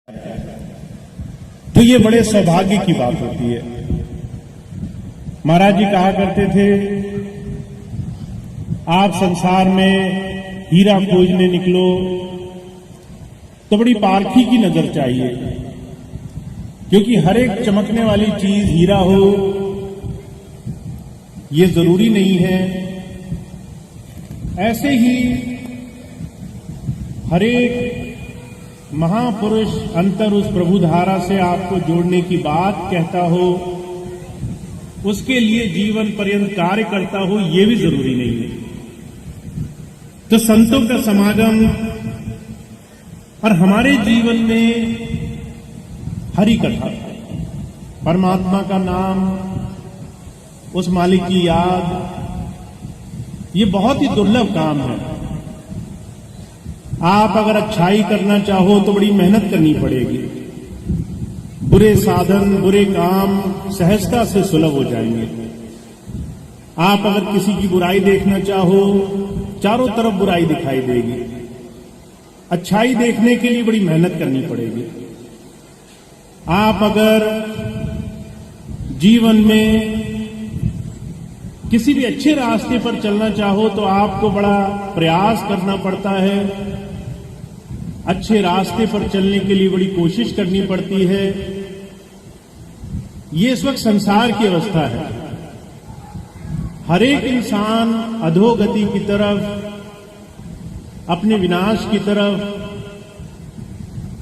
तो ये बड़े सौभाग्य की बात होती है। महाराज जी कहा करते थे, आप संसार में हीरा खोजने निकलो तो बड़ी पारखी की नजर चाहिए, क्योंकि हर एक चमकने वाली चीज हीरा हो ये जरूरी नहीं है। ऐसे ही हर एक महापुरुष अंतर उस प्रभु धारा से आपको जोड़ने की बात कहता हो, उसके लिए जीवन पर्यंत कार्य करता हो, ये भी जरूरी नहीं है। तो संतों का समागम और हमारे जीवन में हरि कथा, परमात्मा का नाम, उस मालिक की याद, ये बहुत ही दुर्लभ काम है। आप अगर अच्छाई करना चाहो तो बड़ी मेहनत करनी पड़ेगी। बुरे साधन, बुरे काम सहजता से सुलभ हो जाएंगे। आप अगर किसी की बुराई देखना चाहो, चारों तरफ बुराई दिखाई देगी। अच्छाई देखने के लिए बड़ी मेहनत करनी पड़ेगी। आप अगर जीवन में किसी भी अच्छे रास्ते पर चलना चाहो तो आपको बड़ा प्रयास करना पड़ता है। अच्छे रास्ते पर चलने के लिए बड़ी कोशिश करनी पड़ती है। ये इस वक्त संसार की अवस्था है। हर एक इंसान अधोगति की तरफ, अपने विनाश की तरफ,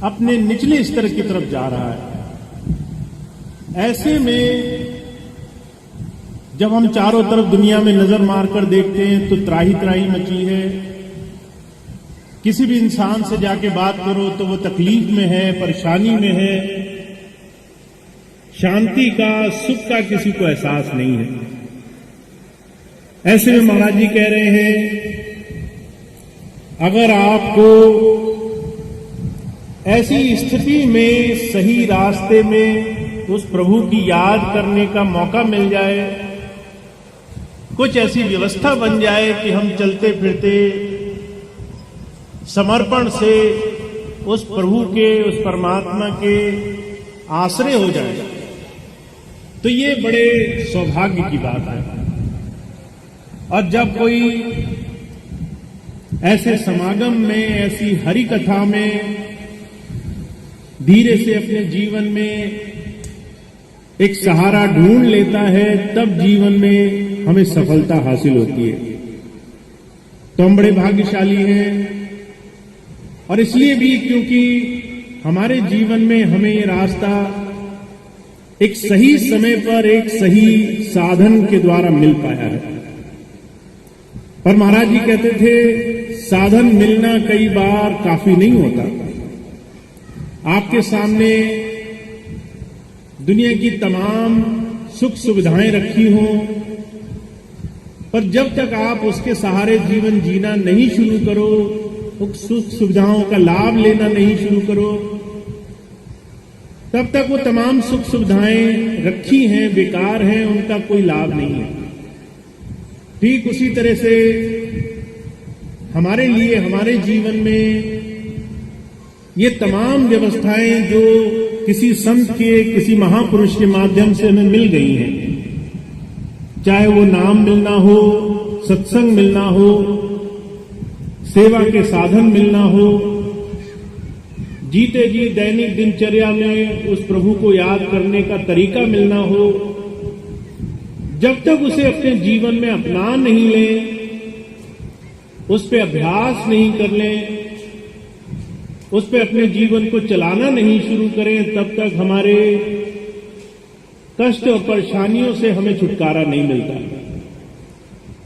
अपने निचले स्तर की तरफ जा रहा है। ऐसे में जब हम चारों तरफ दुनिया में नजर मारकर देखते हैं तो त्राही त्राही मची है। किसी भी इंसान से जाके बात करो तो वो तकलीफ में है, परेशानी में है, शांति का, सुख का किसी को एहसास नहीं है। ऐसे में महाराज जी कह रहे हैं, अगर आपको ऐसी स्थिति में सही रास्ते में उस प्रभु की याद करने का मौका मिल जाए, कुछ ऐसी व्यवस्था बन जाए कि हम चलते फिरते समर्पण से उस प्रभु के, उस परमात्मा के आश्रय हो जाए, तो ये बड़े सौभाग्य की बात है। और जब कोई ऐसे समागम में, ऐसी हरि कथा में धीरे से अपने जीवन में एक सहारा ढूंढ लेता है, तब जीवन में हमें सफलता हासिल होती है। तो हम बड़े भाग्यशाली हैं। और इसलिए भी क्योंकि हमारे जीवन में हमें ये रास्ता एक सही समय पर, एक सही साधन के द्वारा मिल पाया है। पर महाराज जी कहते थे, साधन मिलना कई बार काफी नहीं होता। आपके सामने दुनिया की तमाम सुख सुविधाएं रखी हों, पर जब तक आप उसके सहारे जीवन जीना नहीं शुरू करो, सुख सुविधाओं का लाभ लेना नहीं शुरू करो, तब तक वो तमाम सुख सुविधाएं रखी हैं, बेकार हैं, उनका कोई लाभ नहीं है। ठीक उसी तरह से हमारे लिए, हमारे जीवन में ये तमाम व्यवस्थाएं जो किसी संत के, किसी महापुरुष के माध्यम से हमें मिल गई हैं, चाहे वो नाम मिलना हो, सत्संग मिलना हो, सेवा के साधन मिलना हो, जीते जी दैनिक दिनचर्या में उस प्रभु को याद करने का तरीका मिलना हो, जब तक उसे अपने जीवन में अपना नहीं लें, उस पे अभ्यास नहीं कर लें, उस पे अपने जीवन को चलाना नहीं शुरू करें, तब तक हमारे कष्ट और परेशानियों से हमें छुटकारा नहीं मिलता।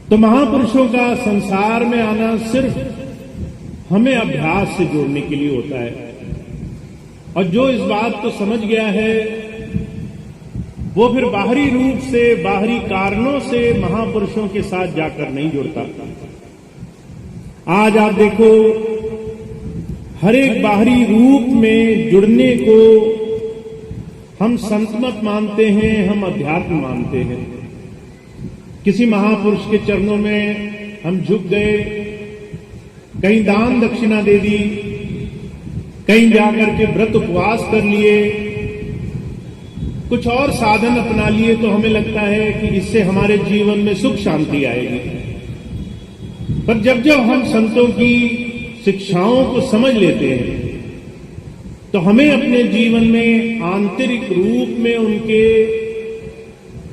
तो महापुरुषों का संसार में आना सिर्फ हमें अभ्यास से जोड़ने के लिए होता है। और जो इस बात को समझ गया है, वो फिर बाहरी रूप से, बाहरी कारणों से महापुरुषों के साथ जाकर नहीं जुड़ता। आज आप देखो, हर एक बाहरी रूप में जुड़ने को हम संत मत मानते हैं, हम अध्यात्म मानते हैं। किसी महापुरुष के चरणों में हम झुक गए, कहीं दान दक्षिणा दे दी, कहीं जाकर के व्रत उपवास कर लिए, कुछ और साधन अपना लिए, तो हमें लगता है कि इससे हमारे जीवन में सुख शांति आएगी। पर जब जब हम संतों की शिक्षाओं को समझ लेते हैं तो हमें अपने जीवन में आंतरिक रूप में उनके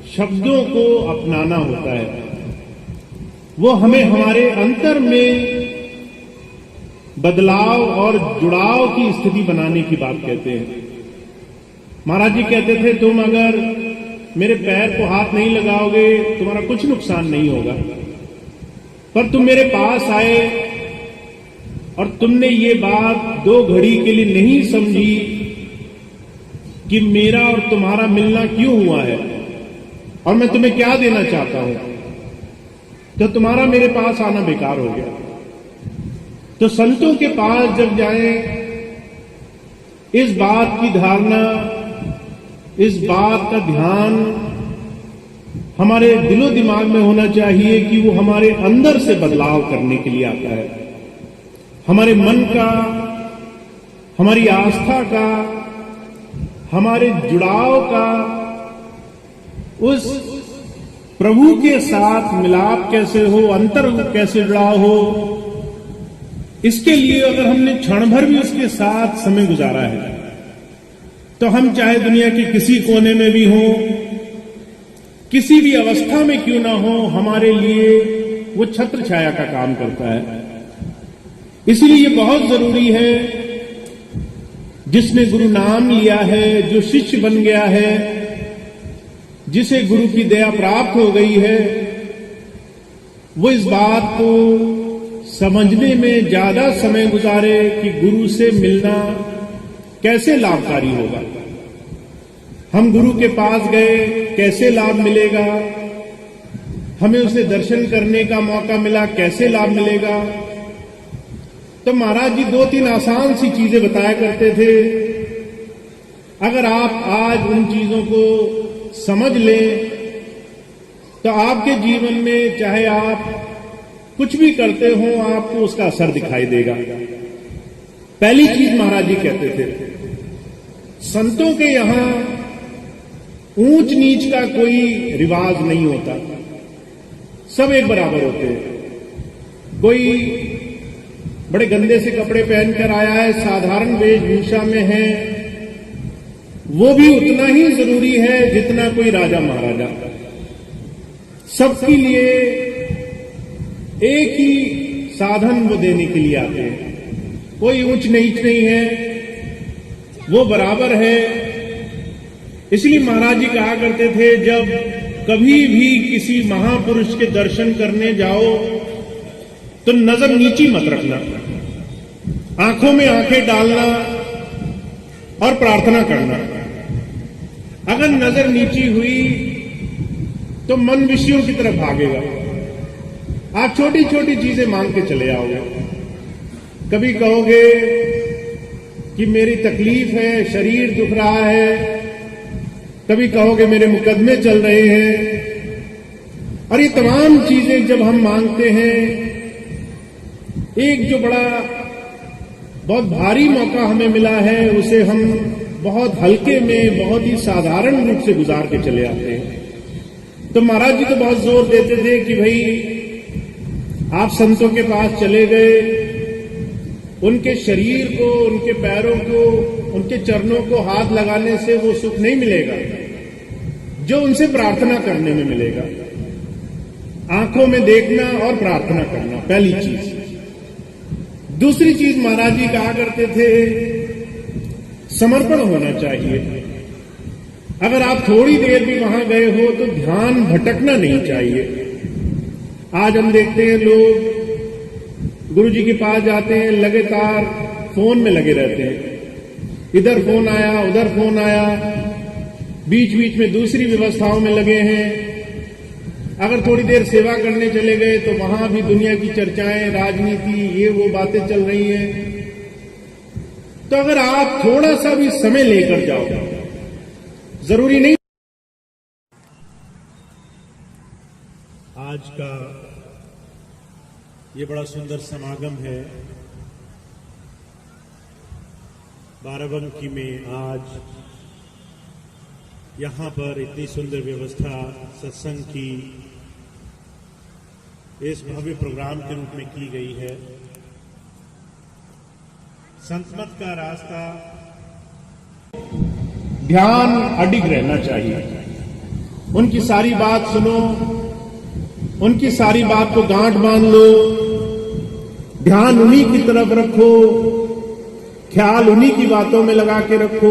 शब्दों को अपनाना होता है। वो हमें हमारे अंतर में बदलाव और जुड़ाव की स्थिति बनाने की बात कहते हैं। महाराज जी कहते थे, तुम अगर मेरे पैर को हाथ नहीं लगाओगे तुम्हारा कुछ नुकसान नहीं होगा, पर तुम मेरे पास आए और तुमने ये बात 2 घड़ी के लिए नहीं समझी कि मेरा और तुम्हारा मिलना क्यों हुआ है और मैं तुम्हें क्या देना चाहता हूं, तो तुम्हारा मेरे पास आना बेकार हो गया। तो संतों के पास जब जाएं, इस बात की धारणा, इस बात का ध्यान हमारे दिलो दिमाग में होना चाहिए कि वो हमारे अंदर से बदलाव करने के लिए आता है। हमारे मन का, हमारी आस्था का, हमारे जुड़ाव का उस प्रभु के साथ मिलाप कैसे हो, अंतर कैसे जुड़ा हो, इसके लिए अगर हमने क्षण भर भी उसके साथ समय गुजारा है तो हम चाहे दुनिया के किसी कोने में भी हो, किसी भी अवस्था में क्यों ना हो, हमारे लिए वो छत्र छाया का काम करता है। इसलिए ये बहुत जरूरी है, जिसने गुरु नाम लिया है, जो शिष्य बन गया है, जिसे गुरु की दया प्राप्त हो गई है, वो इस बात को समझने में ज्यादा समय गुजारे कि गुरु से मिलना कैसे लाभकारी होगा। हम गुरु के पास गए, कैसे लाभ मिलेगा, हमें उसे दर्शन करने का मौका मिला, कैसे लाभ मिलेगा। तो महाराज जी 2-3 आसान सी चीजें बताया करते थे। अगर आप आज उन चीजों को समझ लें तो आपके जीवन में चाहे आप कुछ भी करते हो, आपको उसका असर दिखाई देगा। पहली चीज महाराज जी कहते थे, संतों के यहां ऊंच नीच का कोई रिवाज नहीं होता, सब एक बराबर होते हैं। कोई बड़े गंदे से कपड़े पहनकर आया है, साधारण वेशभूषा में है, वो भी उतना ही जरूरी है जितना कोई राजा महाराजा। सबके लिए एक ही साधन वो देने के लिए आते हैं, कोई ऊंच नीच नहीं है, वो बराबर है। इसलिए महाराज जी कहा करते थे, जब कभी भी किसी महापुरुष के दर्शन करने जाओ तो नजर नीची मत रखना, आंखों में आंखें डालना और प्रार्थना करना। अगर नजर नीची हुई तो मन विषयों की तरफ भागेगा, आप छोटी छोटी चीजें मांग के चले आओगे। कभी कहोगे कि मेरी तकलीफ है, शरीर दुख रहा है, कभी कहोगे मेरे मुकदमे चल रहे हैं। और ये तमाम चीजें जब हम मांगते हैं, एक जो बड़ा बहुत भारी मौका हमें मिला है, उसे हम बहुत हल्के में, बहुत ही साधारण रूप से गुजार के चले आते हैं। तो महाराज जी तो बहुत जोर देते थे कि भाई आप संतों के पास चले गए, उनके शरीर को, उनके पैरों को, उनके चरणों को हाथ लगाने से वो सुख नहीं मिलेगा जो उनसे प्रार्थना करने में मिलेगा। आंखों में देखना और प्रार्थना करना, पहली चीज। दूसरी चीज महाराज जी कहा करते थे, समर्पण होना चाहिए। अगर आप थोड़ी देर भी वहां गए हो तो ध्यान भटकना नहीं चाहिए। आज हम देखते हैं लोग गुरु जी के पास जाते हैं, लगातार फोन में लगे रहते हैं, इधर फोन आया, उधर फोन आया, बीच बीच में दूसरी व्यवस्थाओं में लगे हैं। अगर थोड़ी देर सेवा करने चले गए तो वहां भी दुनिया की चर्चाएं, राजनीति, ये वो बातें चल रही हैं। तो अगर आप थोड़ा सा भी समय लेकर जाओ, जरूरी नहीं आज का ये बड़ा सुंदर समागम है, बाराबंकी में आज यहाँ पर इतनी सुंदर व्यवस्था सत्संग की इस भव्य प्रोग्राम के रूप में की गई है। संत मत का रास्ता ध्यान अडिग रहना चाहिए। उनकी सारी बात सुनो, उनकी सारी बात को गांठ बांध लो, ध्यान उन्हीं की तरफ रखो, ख्याल उन्हीं की बातों में लगा के रखो,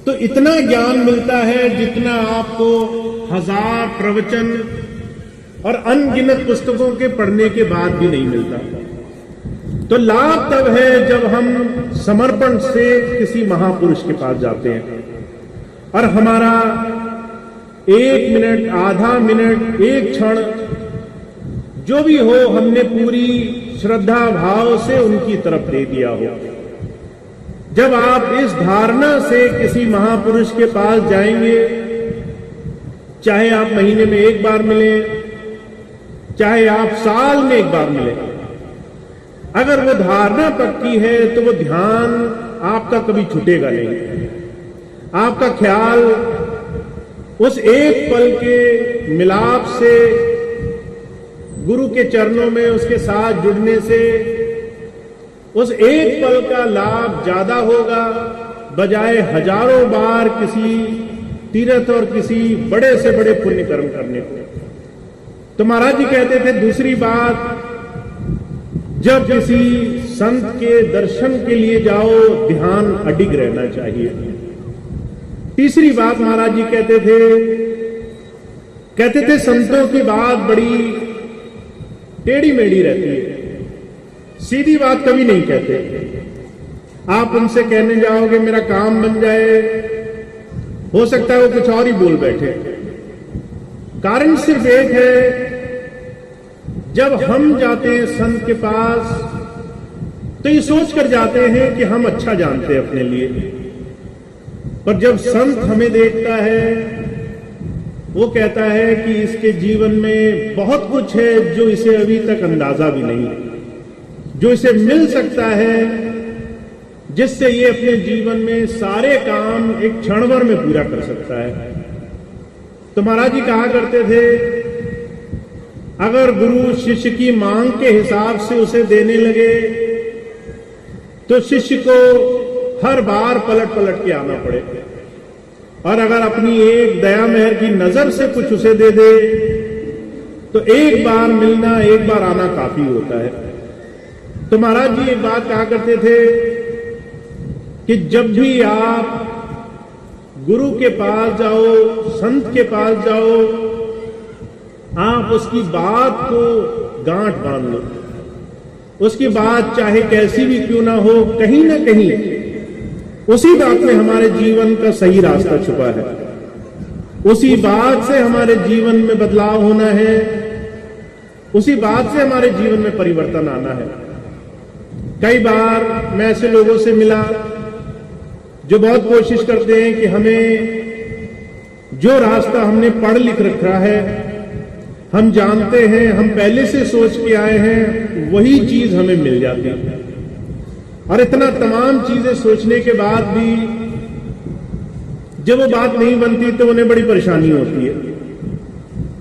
तो इतना ज्ञान मिलता है जितना आपको 1000 प्रवचन और अनगिनत पुस्तकों के पढ़ने के बाद भी नहीं मिलता। तो लाभ तब है जब हम समर्पण से किसी महापुरुष के पास जाते हैं और हमारा 1 मिनट, आधा मिनट, एक क्षण जो भी हो हमने पूरी श्रद्धा भाव से उनकी तरफ दे दिया हो। जब आप इस धारणा से किसी महापुरुष के पास जाएंगे, चाहे आप महीने में एक बार मिले, चाहे आप साल में एक बार मिले, अगर वो धारणा पक्की है तो वो ध्यान आपका कभी छूटेगा नहीं। आपका ख्याल उस एक पल के मिलाप से, गुरु के चरणों में उसके साथ जुड़ने से, उस एक पल का लाभ ज्यादा होगा बजाय हजारों बार किसी तीर्थ और किसी बड़े से बड़े पुण्य कर्म करने को। तो महाराज जी कहते थे दूसरी बात, जब किसी संत के दर्शन के लिए जाओ ध्यान अडिग रहना चाहिए। तीसरी बात महाराज जी कहते थे संतों की बात बड़ी टेढ़ी मेढ़ी रहती है, सीधी बात कभी नहीं कहते। आप उनसे कहने जाओगे मेरा काम बन जाए, हो सकता है वो कुछ और ही बोल बैठे। कारण सिर्फ एक है, जब हम जाते हैं संत के पास तो ये सोच कर जाते हैं कि हम अच्छा जानते हैं अपने लिए, पर जब संत हमें देखता है वो कहता है कि इसके जीवन में बहुत कुछ है जो इसे अभी तक अंदाजा भी नहीं, जो इसे मिल सकता है, जिससे ये अपने जीवन में सारे काम एक क्षणभर में पूरा कर सकता है। तो महाराज जी कहा करते थे, अगर गुरु शिष्य की मांग के हिसाब से उसे देने लगे तो शिष्य को हर बार पलट पलट के आना पड़े, और अगर अपनी एक दया मेहर की नजर से कुछ उसे दे दे तो एक बार मिलना, एक बार आना काफी होता है। तो महाराज जी एक बात कहा करते थे कि जब भी आप गुरु के पास जाओ, संत के पास जाओ, आप उसकी बात को गांठ बांध लो। उसकी बात चाहे कैसी भी क्यों ना हो, कहीं ना कहीं उसी बात में हमारे जीवन का सही रास्ता छुपा है, उसी बात से हमारे जीवन में बदलाव होना है, उसी बात से हमारे जीवन में परिवर्तन आना है। कई बार मैं ऐसे लोगों से मिला जो बहुत कोशिश करते हैं कि हमें जो रास्ता हमने पढ़ लिख रखा है, हम जानते हैं, हम पहले से सोच के आए हैं, वही चीज हमें मिल जाती है। और इतना तमाम चीजें सोचने के बाद भी जब वो बात नहीं बनती तो उन्हें बड़ी परेशानी होती है।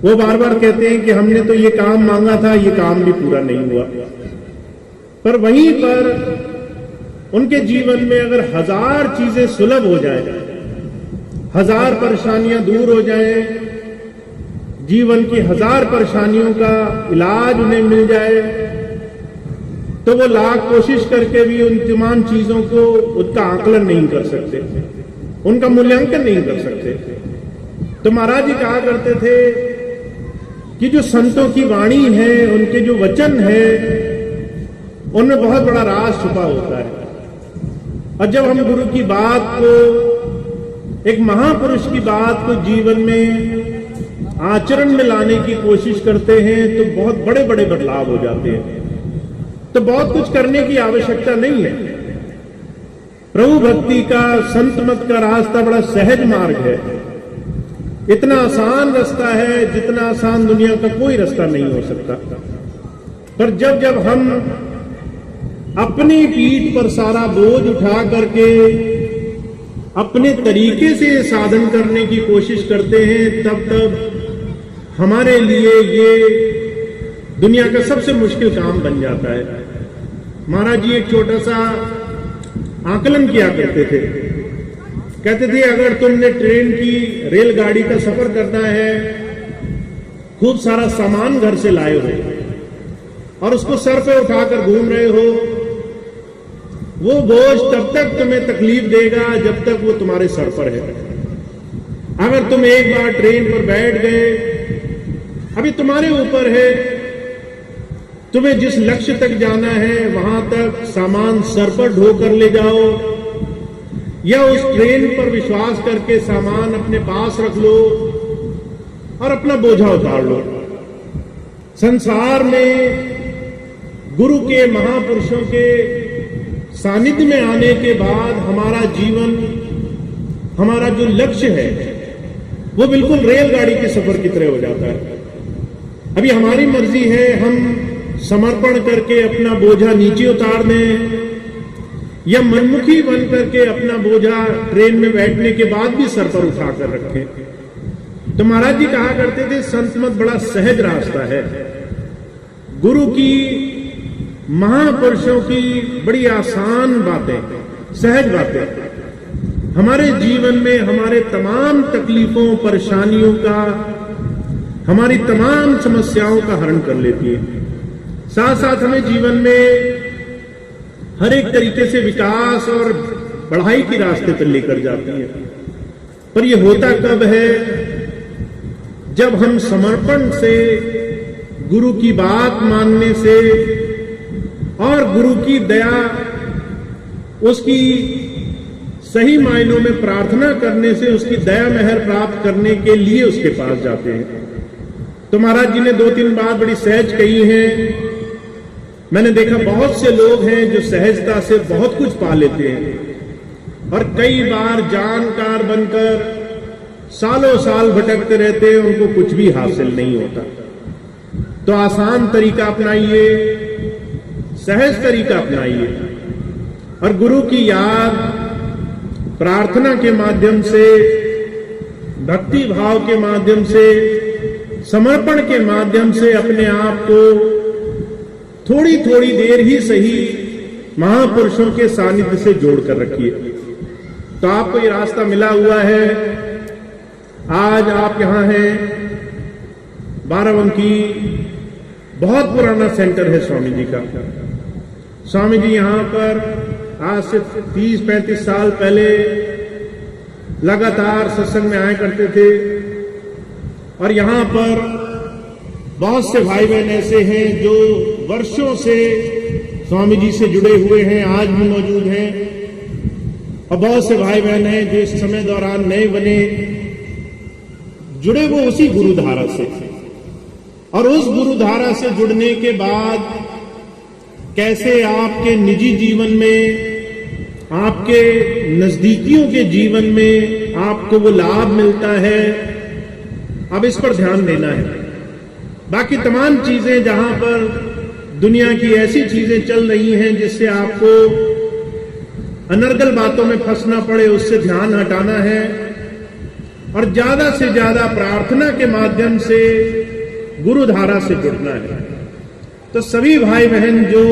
वो बार बार कहते हैं कि हमने तो ये काम मांगा था, ये काम भी पूरा नहीं हुआ। पर वहीं पर उनके जीवन में अगर 1000 चीजें सुलभ हो जाए, 1000 परेशानियां दूर हो जाए, जीवन की 1000 परेशानियों का इलाज उन्हें मिल जाए, तो वो लाख कोशिश करके भी उन तमाम चीजों को उसका आकलन नहीं कर सकते, उनका मूल्यांकन नहीं कर सकते। तो महाराज जी कहा करते थे कि जो संतों की वाणी है, उनके जो वचन है, उनमें बहुत बड़ा राज छुपा होता है। और जब हम गुरु की बात को, एक महापुरुष की बात को जीवन में आचरण में लाने की कोशिश करते हैं तो बहुत बड़े बड़े बदलाव हो जाते हैं। तो बहुत कुछ करने की आवश्यकता नहीं है। प्रभु भक्ति का, संत मत का रास्ता बड़ा सहज मार्ग है, इतना आसान रास्ता है जितना आसान दुनिया का कोई रास्ता नहीं हो सकता। पर जब जब हम अपनी पीठ पर सारा बोझ उठा करके अपने तरीके से साधन करने की कोशिश करते हैं, तब हमारे लिए ये दुनिया का सबसे मुश्किल काम बन जाता है। महाराज जी एक छोटा सा आकलन किया करते थे। कहते थे अगर तुमने ट्रेन की रेलगाड़ी का सफर करना है, खूब सारा सामान घर से लाए हो और उसको सर पे उठाकर घूम रहे हो, वो बोझ तब तक तुम्हें तकलीफ देगा जब तक वो तुम्हारे सर पर है। अगर तुम एक बार ट्रेन पर बैठ गए, अभी तुम्हारे ऊपर है, तुम्हें जिस लक्ष्य तक जाना है वहां तक सामान सर पर ढोकर ले जाओ, या उस ट्रेन पर विश्वास करके सामान अपने पास रख लो और अपना बोझा उतार लो। संसार में गुरु के महापुरुषों के सानिध्य में आने के बाद हमारा जीवन, हमारा जो लक्ष्य है वो बिल्कुल रेलगाड़ी के सफर की तरह हो जाता है। अभी हमारी मर्जी है हम समर्पण करके अपना बोझा नीचे उतार दें, या मनमुखी बन करके अपना बोझा ट्रेन में बैठने के बाद भी सर पर उठाकर रखें। तो महाराज जी कहा करते थे संत मत बड़ा सहज रास्ता है। गुरु की, महापुरुषों की बड़ी आसान बातें, सहज बातें हमारे जीवन में हमारे तमाम तकलीफों, परेशानियों का, हमारी तमाम समस्याओं का हरण कर लेती है। साथ साथ हमें जीवन में हर एक तरीके से विकास और बढ़ाई के रास्ते पर लेकर जाती है। पर यह होता कब है? जब हम समर्पण से, गुरु की बात मानने से और गुरु की दया, उसकी सही मायनों में प्रार्थना करने से उसकी दया मेहर प्राप्त करने के लिए उसके पास जाते हैं। तो महाराज जी ने 2-3 बात बड़ी सहज कही हैं। मैंने देखा बहुत से लोग हैं जो सहजता से बहुत कुछ पा लेते हैं और कई बार जानकार बनकर सालों साल भटकते रहते हैं, उनको कुछ भी हासिल नहीं होता। तो आसान तरीका अपनाइए, सहज तरीका अपनाइए और गुरु की याद प्रार्थना के माध्यम से, भक्ति भाव के माध्यम से, समर्पण के माध्यम से अपने आप को थोड़ी थोड़ी देर ही सही महापुरुषों के सानिध्य से जोड़कर रखिए। तो आपको ये रास्ता मिला हुआ है। आज आप यहां हैं, बाराबंकी बहुत पुराना सेंटर है स्वामी जी का। स्वामी जी यहां पर आज से 30-35 साल पहले लगातार सत्संग में आया करते थे और यहां पर बहुत से भाई बहन ऐसे हैं जो वर्षों से स्वामी जी से जुड़े हुए हैं, आज भी मौजूद हैं। और बहुत से भाई बहन हैं जो इस समय दौरान नए बने, जुड़े वो उसी गुरुधारा से। और उस गुरुधारा से जुड़ने के बाद कैसे आपके निजी जीवन में, आपके नजदीकियों के जीवन में आपको वो लाभ मिलता है, अब इस पर ध्यान देना है। बाकी तमाम चीजें जहां पर दुनिया की ऐसी चीजें चल रही हैं जिससे आपको अनर्गल बातों में फंसना पड़े, उससे ध्यान हटाना है और ज्यादा से ज्यादा प्रार्थना के माध्यम से गुरुधारा से जुड़ना है। तो सभी भाई बहन जो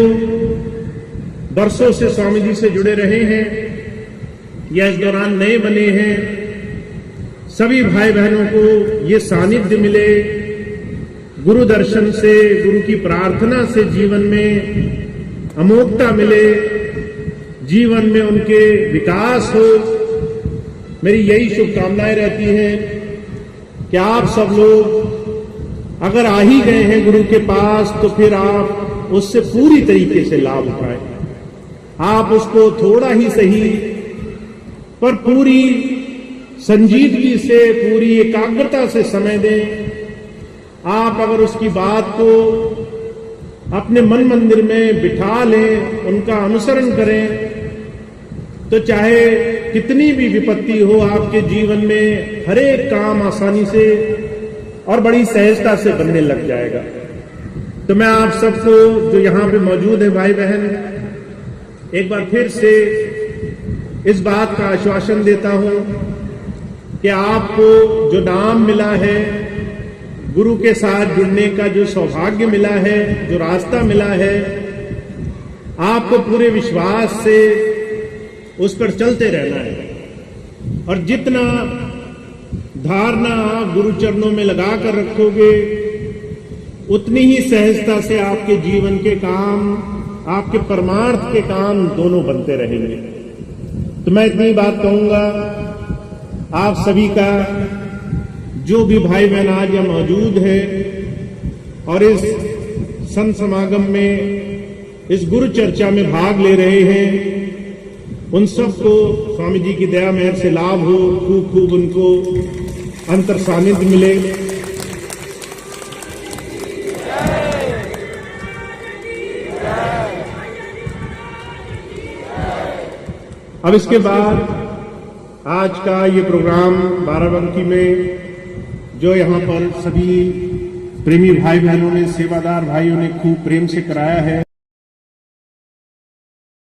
वर्षों से स्वामी जी से जुड़े रहे हैं या इस दौरान नए बने हैं, सभी भाई बहनों को ये सानिध्य मिले, गुरु दर्शन से, गुरु की प्रार्थना से जीवन में अमोघता मिले, जीवन में उनके विकास हो। मेरी यही शुभकामनाएं रहती हैं कि आप सब लोग अगर आ ही गए हैं गुरु के पास तो फिर आप उससे पूरी तरीके से लाभ उठाएं। आप उसको थोड़ा ही सही पर पूरी संजीदगी से, पूरी एकाग्रता से समय दें। आप अगर उसकी बात को अपने मन मंदिर में बिठा लें, उनका अनुसरण करें, तो चाहे कितनी भी विपत्ति हो आपके जीवन में, हर एक काम आसानी से और बड़ी सहजता से बनने लग जाएगा। तो मैं आप सबको जो यहां पे मौजूद है भाई बहन, एक बार फिर से इस बात का आश्वासन देता हूं कि आपको जो नाम मिला है, गुरु के साथ जुड़ने का जो सौभाग्य मिला है, जो रास्ता मिला है, आपको पूरे विश्वास से उस पर चलते रहना है। और जितना धारणा आप गुरु चरणों में लगा कर रखोगे, उतनी ही सहजता से आपके जीवन के काम, आपके परमार्थ के काम दोनों बनते रहेंगे। तो मैं इतनी बात कहूंगा, आप सभी का, जो भी भाई बहन आज यहाँ मौजूद है और इस संत समागम में, इस गुरु चर्चा में भाग ले रहे हैं, उन सबको स्वामी जी की दया मेहर से लाभ हो, खूब खूब उनको अंतर सानिध्य मिले। अब इसके बाद आज का ये प्रोग्राम बाराबंकी में जो यहाँ पर सभी प्रेमी भाई बहनों ने, सेवादार भाइयों ने खूब प्रेम से कराया है,